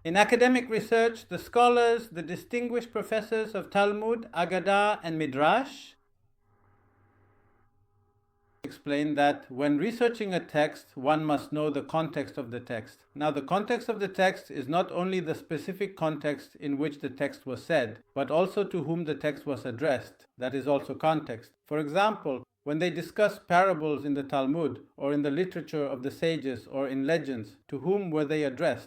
In academic research, the scholars, the distinguished professors of Talmud, Agadah, and Midrash explain that when researching a text, one must know the context of the text. Now, the context of the text is not only the specific context in which the text was said, but also to whom the text was addressed. That is also context. For example, when they discuss parables in the Talmud, or in the literature of the sages, or in legends, to whom were they addressed?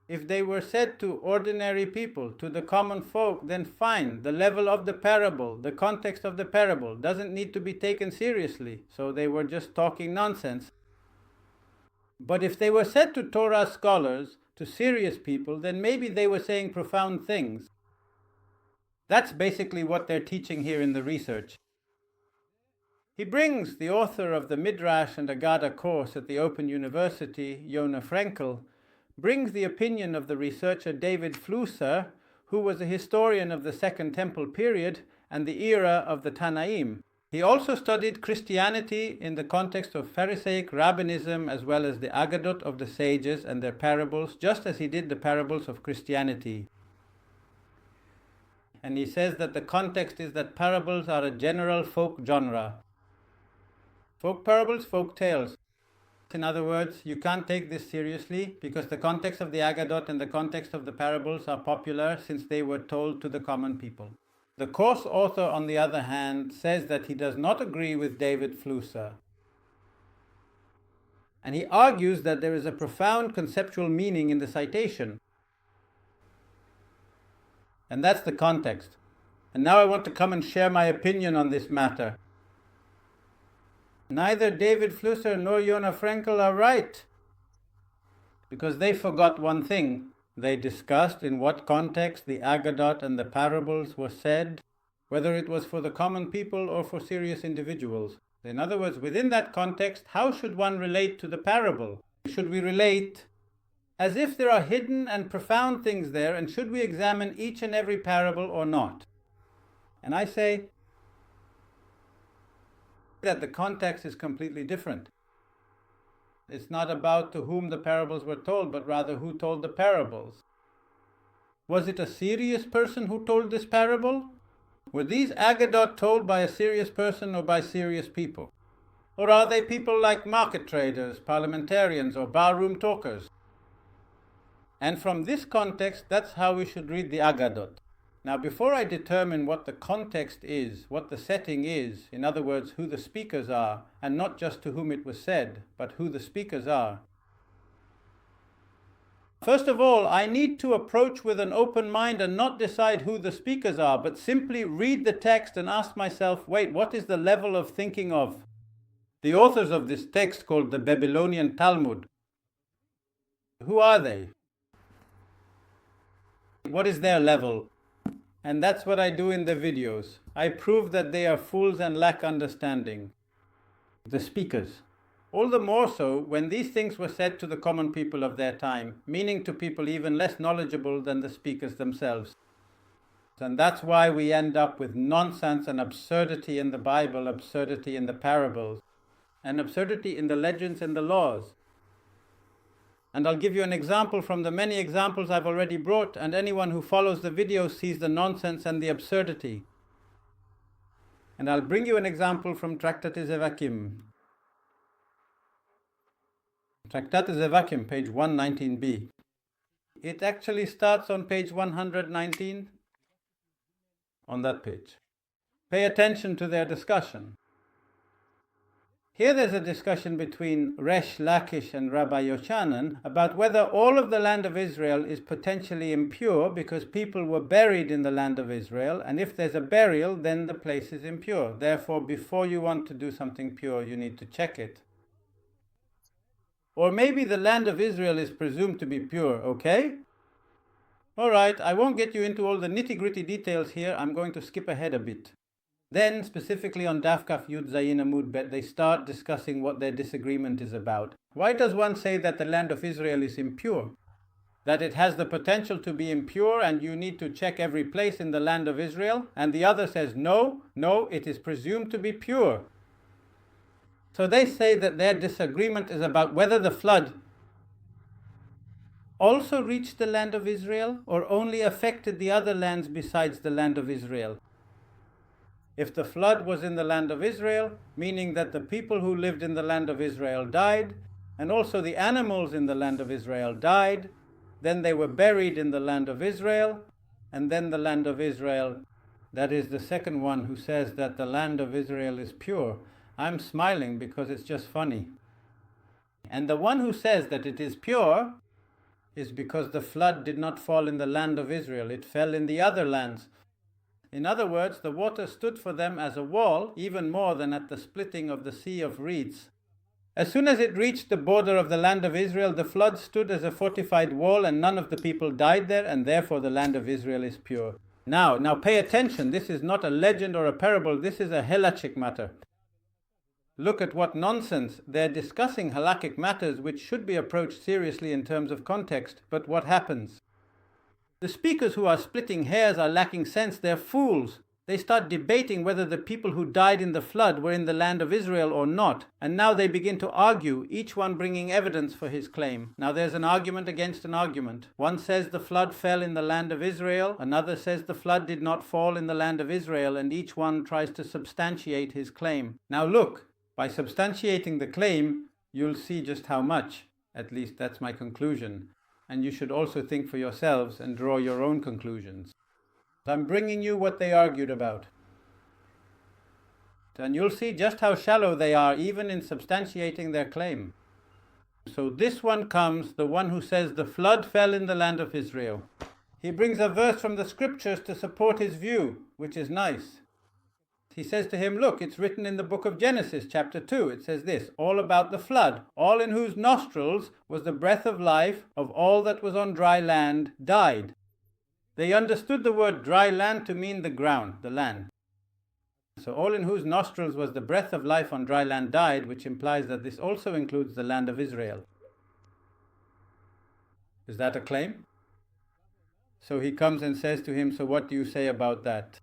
If they were said to ordinary people, to the common folk, then fine, the level of the parable, the context of the parable doesn't need to be taken seriously, so they were just talking nonsense. But if they were said to Torah scholars, to serious people, then maybe they were saying profound things. That's basically what they're teaching here in the research. He brings the author of the Midrash and Agadah course at the Open University, Yonah Frenkel, brings the opinion of the researcher David Flusser, who was a historian of the Second Temple period and the era of the Tanaim. He also studied Christianity in the context of Pharisaic rabbinism as well as the Aggadot of the sages and their parables, just as he did the parables of Christianity. And he says that the context is that parables are a general folk genre. Folk parables, folk tales. In other words, you can't take this seriously because the context of the Aggadot and the context of the parables are popular since they were told to the common people. The course author, on the other hand, says that he does not agree with David Flusser. And he argues that there is a profound conceptual meaning in the citation. And that's the context. And now I want to come and share my opinion on this matter. Neither David Flusser nor Yonah Frenkel are right, because they forgot one thing. They discussed in what context the Aggadot and the parables were said, whether it was for the common people or for serious individuals. In other words, within that context, how should one relate to the parable? Should we relate as if there are hidden and profound things there, and should we examine each and every parable or not? And I say that the context is completely different. It's not about to whom the parables were told, but rather who told the parables. Was it a serious person who told this parable? Were these Aggadot told by a serious person or by serious people? Or are they people like market traders, parliamentarians, or barroom talkers? And from this context, that's how we should read the Aggadot. Now, before I determine what the context is, what the setting is, in other words, who the speakers are, and not just to whom it was said, but who the speakers are, first of all, I need to approach with an open mind and not decide who the speakers are, but simply read the text and ask myself, wait, what is the level of thinking of the authors of this text called the Babylonian Talmud? Who are they? What is their level? And that's what I do in the videos. I prove that they are fools and lack understanding. The speakers. All the more so when these things were said to the common people of their time, meaning to people even less knowledgeable than the speakers themselves. And that's why we end up with nonsense and absurdity in the Bible, absurdity in the parables, and absurdity in the legends and the laws. And I'll give you an example from the many examples I've already brought, and anyone who follows the video sees the nonsense and the absurdity. And I'll bring you an example from Tractate Zevakim. Tractate Zevakim, page 119b. It actually starts on page 119, on that page. Pay attention to their discussion. Here there's a discussion between Resh Lakish and Rabbi Yochanan about whether all of the land of Israel is potentially impure because people were buried in the land of Israel, and if there's a burial, then the place is impure. Therefore, before you want to do something pure, you need to check it. Or maybe the land of Israel is presumed to be pure, okay? Alright, I won't get you into all the nitty-gritty details here. I'm going to skip ahead a bit. Then, specifically on Daf Kaf Yud Zayin Amud Bet, they start discussing what their disagreement is about. Why does one say that the land of Israel is impure? That it has the potential to be impure and you need to check every place in the land of Israel? And the other says, no, it is presumed to be pure. So they say that their disagreement is about whether the flood also reached the land of Israel, or only affected the other lands besides the land of Israel? If the flood was in the land of Israel, meaning that the people who lived in the land of Israel died, and also the animals in the land of Israel died, then they were buried in the land of Israel, and then the land of Israel, that is the second one who says that the land of Israel is pure. I'm smiling because it's just funny. And the one who says that it is pure is because the flood did not fall in the land of Israel, it fell in the other lands. In other words, the water stood for them as a wall, even more than at the splitting of the Sea of Reeds. As soon as it reached the border of the land of Israel, the flood stood as a fortified wall, and none of the people died there, and therefore the land of Israel is pure. Now pay attention, this is not a legend or a parable, this is a halachic matter. Look at what nonsense. They're discussing halakhic matters which should be approached seriously in terms of context, but what happens? The speakers who are splitting hairs are lacking sense, they're fools. They start debating whether the people who died in the flood were in the land of Israel or not, and now they begin to argue, each one bringing evidence for his claim. Now there's an argument against an argument. One says the flood fell in the land of Israel, another says the flood did not fall in the land of Israel, and each one tries to substantiate his claim. Now look, by substantiating the claim, you'll see just how much. At least that's my conclusion. And you should also think for yourselves and draw your own conclusions. I'm bringing you what they argued about. And you'll see just how shallow they are, even in substantiating their claim. So this one comes, the one who says the flood fell in the land of Israel. He brings a verse from the scriptures to support his view, which is nice. He says to him, look, it's written in the book of Genesis, chapter 2. It says this, all about the flood, all in whose nostrils was the breath of life of all that was on dry land died. They understood the word dry land to mean the ground, the land. So all in whose nostrils was the breath of life on dry land died, which implies that this also includes the land of Israel. Is that a claim? So he comes and says to him, so what do you say about that?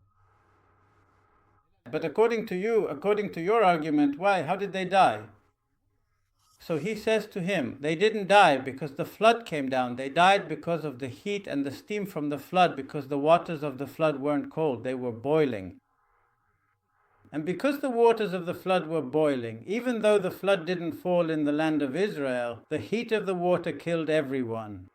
But according to you, according to your argument, why? How did they die? So he says to him, they didn't die because the flood came down. They died because of the heat and the steam from the flood, because the waters of the flood weren't cold, they were boiling. And because the waters of the flood were boiling, even though the flood didn't fall in the land of Israel, the heat of the water killed everyone.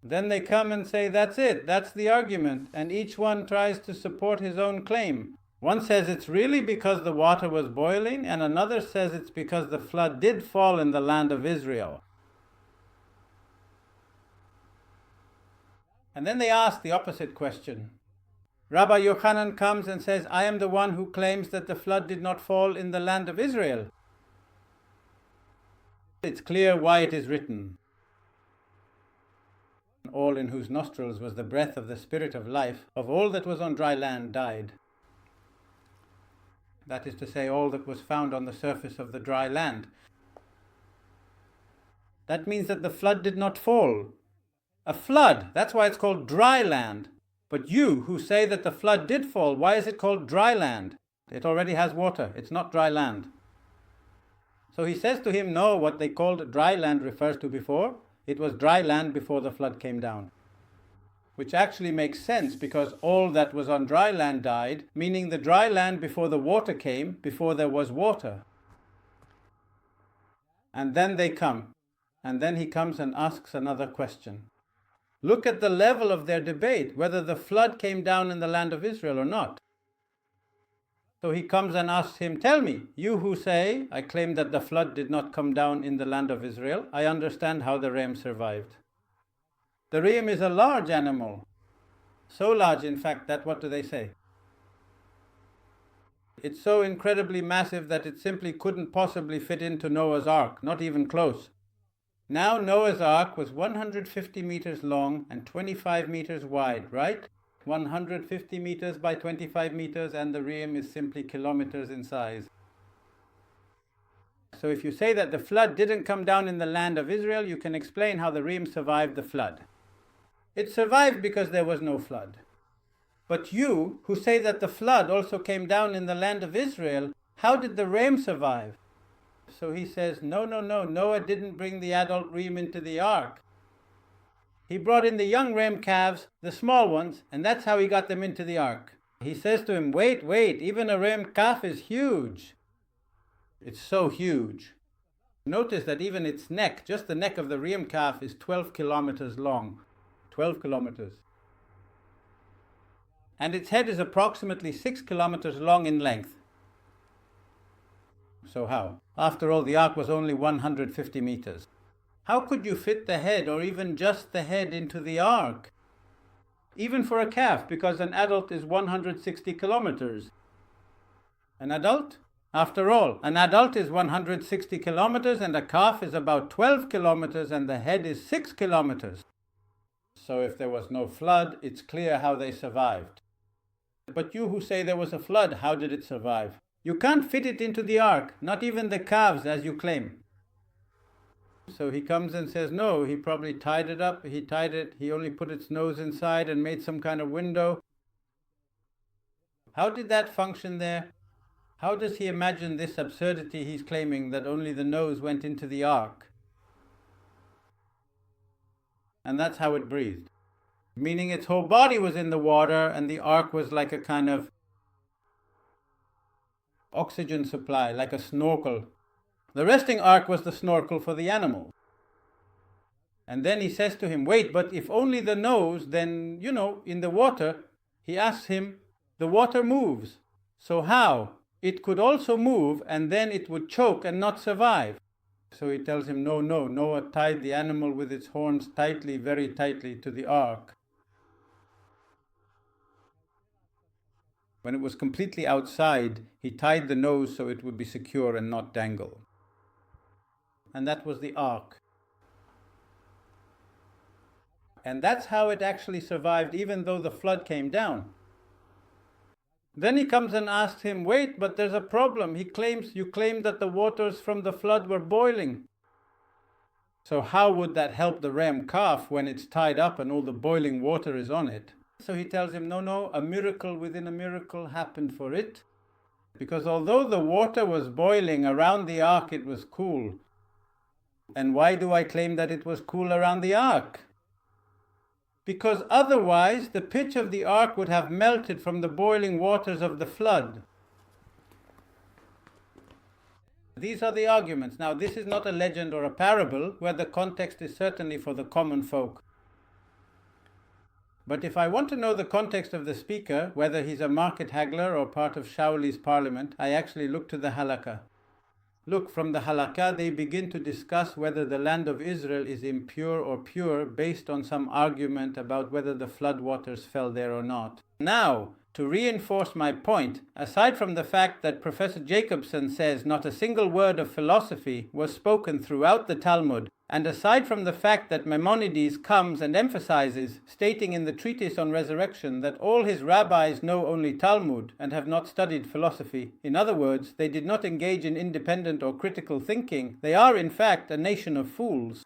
Then they come and say, that's it, that's the argument, and each one tries to support his own claim. One says it's really because the water was boiling, and another says it's because the flood did fall in the land of Israel. And then they ask the opposite question. Rabbi Yochanan comes and says, I am the one who claims that the flood did not fall in the land of Israel. It's clear why it is written. All in whose nostrils was the breath of the spirit of life of all that was on dry land died. That is to say, all that was found on the surface of the dry land. That means that the flood did not fall. A flood, that's why it's called dry land. But you who say that the flood did fall, why is it called dry land? It already has water, it's not dry land. So he says to him, no, what they called dry land refers to before. It was dry land before the flood came down. Which actually makes sense because all that was on dry land died, meaning the dry land before the water came, before there was water. And then they come. And then he comes and asks another question. Look at the level of their debate, whether the flood came down in the land of Israel or not. So he comes and asks him, tell me, you who say, I claim that the flood did not come down in the land of Israel, I understand how the ram survived. The ram is a large animal. So large, in fact, that what do they say? It's so incredibly massive that it simply couldn't possibly fit into Noah's Ark, not even close. Now Noah's Ark was 150 meters long and 25 meters wide, right? 150 meters by 25 meters, and the ram is simply kilometers in size. So if you say that the flood didn't come down in the land of Israel, you can explain how the ram survived the flood. It survived because there was no flood. But you, who say that the flood also came down in the land of Israel, how did the ram survive? So he says, no, Noah didn't bring the adult ram into the ark. He brought in the young ram calves, the small ones, and that's how he got them into the ark. He says to him, wait, even a ram calf is huge. It's so huge. Notice that even its neck, just the neck of the ram calf, is 12 kilometers long. 12 kilometers. And its head is approximately 6 kilometers long in length. So how? After all, the ark was only 150 meters. How could you fit the head, or even just the head, into the ark? Even for a calf, because an adult is 160 kilometers. An adult? After all, an adult is 160 kilometers and a calf is about 12 kilometers and the head is 6 kilometers. So if there was no flood, it's clear how they survived. But you who say there was a flood, how did it survive? You can't fit it into the ark, not even the calves as you claim. So he comes and says, no, he probably tied it up, he only put its nose inside and made some kind of window. How did that function there? How does he imagine this absurdity he's claiming, that only the nose went into the ark? And that's how it breathed. Meaning its whole body was in the water and the ark was like a kind of oxygen supply, like a snorkel. The resting ark was the snorkel for the animal. And then he says to him, wait, but if only the nose, then, in the water, he asks him, the water moves. So how? It could also move and then it would choke and not survive. So he tells him, no, Noah tied the animal with its horns tightly, very tightly to the ark. When it was completely outside, he tied the nose so it would be secure and not dangle. And that was the ark. And that's how it actually survived, even though the flood came down. Then he comes and asks him, wait, but there's a problem. You claim that the waters from the flood were boiling. So how would that help the ram calf when it's tied up and all the boiling water is on it? So he tells him, no, a miracle within a miracle happened for it. Because although the water was boiling around the ark, it was cool. And why do I claim that it was cool around the ark? Because otherwise the pitch of the ark would have melted from the boiling waters of the flood. These are the arguments. Now, this is not a legend or a parable, where the context is certainly for the common folk. But if I want to know the context of the speaker, whether he's a market haggler or part of Shauli's parliament, I actually look to the halakha. Look, from the halakha, they begin to discuss whether the land of Israel is impure or pure based on some argument about whether the flood waters fell there or not. Now, to reinforce my point, aside from the fact that Professor Jacobson says not a single word of philosophy was spoken throughout the Talmud, and aside from the fact that Maimonides comes and emphasizes, stating in the treatise on resurrection, that all his rabbis know only Talmud and have not studied philosophy. In other words, they did not engage in independent or critical thinking. They are, in fact, a nation of fools.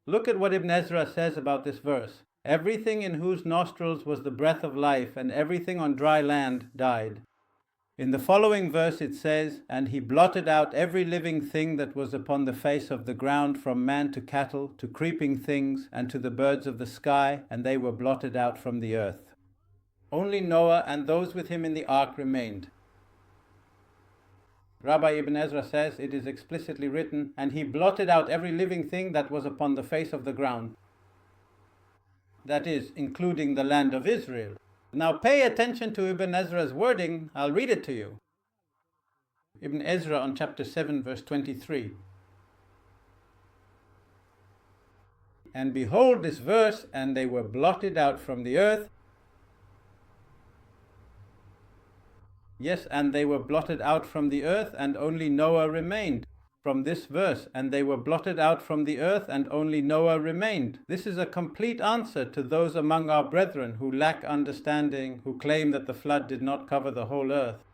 Look at what Ibn Ezra says about this verse. Everything in whose nostrils was the breath of life, and everything on dry land died. In the following verse it says, and he blotted out every living thing that was upon the face of the ground, from man to cattle, to creeping things, and to the birds of the sky, and they were blotted out from the earth. Only Noah and those with him in the ark remained. Rabbi Ibn Ezra says it is explicitly written, and he blotted out every living thing that was upon the face of the ground. That is, including the land of Israel. Now pay attention to Ibn Ezra's wording. I'll read it to you. Ibn Ezra on chapter 7 verse 23. And behold this verse, and they were blotted out from the earth. Yes, and they were blotted out from the earth, and only Noah remained. From this verse, and they were blotted out from the earth, and only Noah remained. This is a complete answer to those among our brethren who lack understanding, who claim that the flood did not cover the whole earth.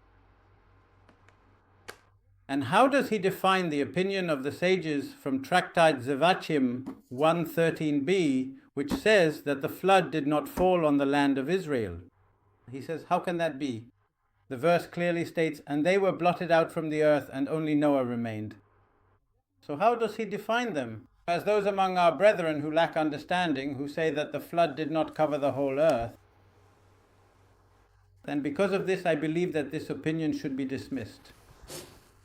And how does he define the opinion of the sages from Tractate Zevachim 113b, which says that the flood did not fall on the land of Israel? He says, how can that be? The verse clearly states, "And they were blotted out from the earth, and only Noah remained." So how does he define them? As those among our brethren who lack understanding, who say that the flood did not cover the whole earth, then because of this I believe that this opinion should be dismissed.